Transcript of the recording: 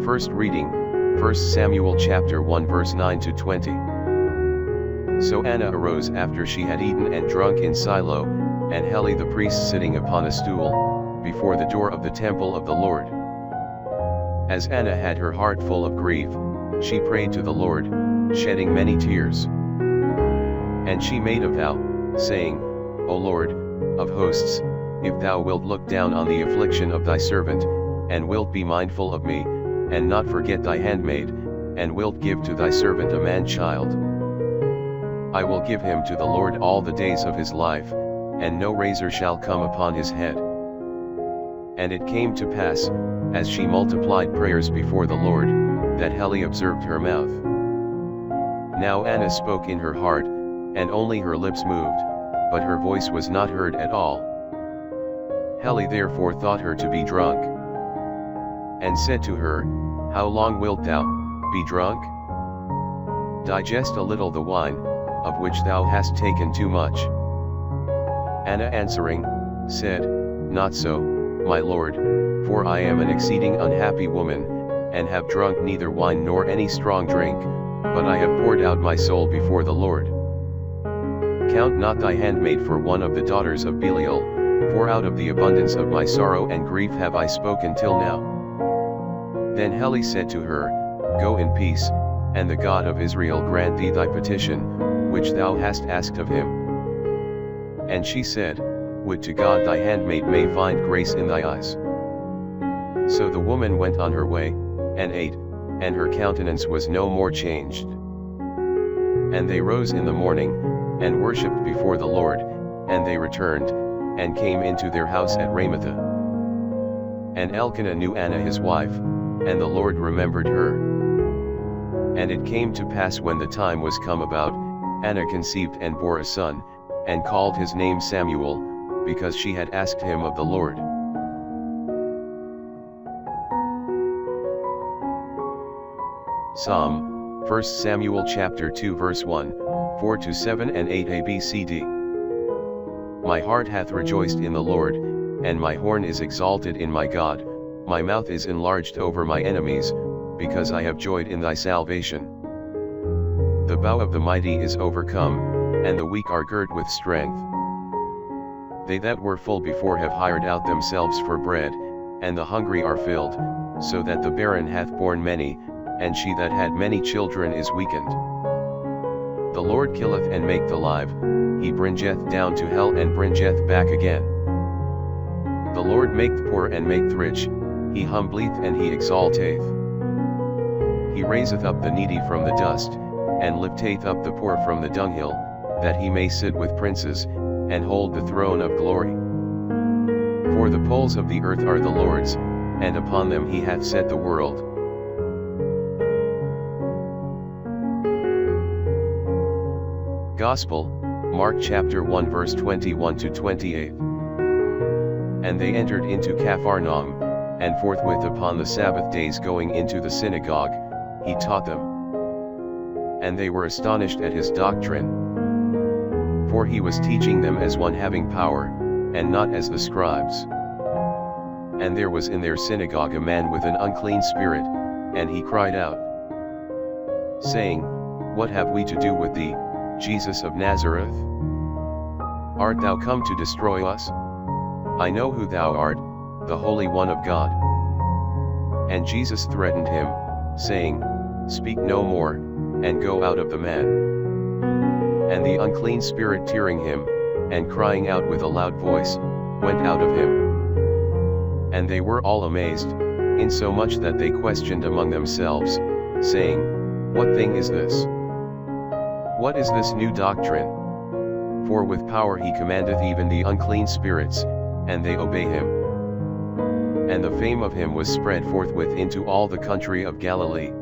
First reading, 1 Samuel chapter 1 verse 9 to 20. So Anna arose after she had eaten and drunk in Shiloh, and Eli the priest sitting upon a stool, before the door of the temple of the Lord. As Anna had her heart full of grief, she prayed to the Lord, shedding many tears. And she made a vow, saying, O Lord, of hosts, if thou wilt look down on the affliction of thy servant, and wilt be mindful of me, and not forget thy handmaid, and wilt give to thy servant a man-child, I will give him to the Lord all the days of his life, and no razor shall come upon his head. And it came to pass, as she multiplied prayers before the Lord, that Eli observed her mouth. Now Anna spoke in her heart, and only her lips moved, but her voice was not heard at all. Eli therefore thought her to be drunk, and said to her, How long wilt thou be drunk? Digest a little the wine, of which thou hast taken too much. Anna answering, said, Not so, my lord, for I am an exceeding unhappy woman, and have drunk neither wine nor any strong drink, but I have poured out my soul before the Lord. Count not thy handmaid for one of the daughters of Belial, for out of the abundance of my sorrow and grief have I spoken till now. Then Eli said to her, Go in peace, and the God of Israel grant thee thy petition, which thou hast asked of him. And she said, Would to God thy handmaid may find grace in thy eyes. So the woman went on her way, and ate, and her countenance was no more changed. And they rose in the morning, and worshipped before the Lord, and they returned, and came into their house at Ramathah. And Elkanah knew Anna his wife, and the Lord remembered her. And it came to pass when the time was come about, Anna conceived and bore a son, and called his name Samuel, because she had asked him of the Lord. Psalm, 1 Samuel chapter 2 verse 1, 4-7 and 8 ABCD. My heart hath rejoiced in the Lord, and my horn is exalted in my God, my mouth is enlarged over my enemies, because I have joyed in thy salvation. The bow of the mighty is overcome, and the weak are girt with strength. They that were full before have hired out themselves for bread, and the hungry are filled, so that the barren hath borne many, and she that had many children is weakened. The Lord killeth and maketh alive, he bringeth down to hell and bringeth back again. The Lord maketh poor and maketh rich, he humbleth and he exalteth. He raiseth up the needy from the dust, and lifteth up the poor from the dunghill, that he may sit with princes, and hold the throne of glory. For the poles of the earth are the Lord's, and upon them he hath set the world. Gospel, Mark chapter 1 verse 21-28. And they entered into Capharnaum, and forthwith upon the Sabbath days going into the synagogue, he taught them. And they were astonished at his doctrine. For he was teaching them as one having power, and not as the scribes. And there was in their synagogue a man with an unclean spirit, and he cried out, saying, What have we to do with thee, Jesus of Nazareth? Art thou come to destroy us? I know who thou art, the Holy One of God. And Jesus threatened him, saying, Speak no more, and go out of the man. And the unclean spirit tearing him, and crying out with a loud voice, went out of him. And they were all amazed, insomuch that they questioned among themselves, saying, What thing is this? What is this new doctrine? For with power he commandeth even the unclean spirits, and they obey him. And the fame of him was spread forthwith into all the country of Galilee.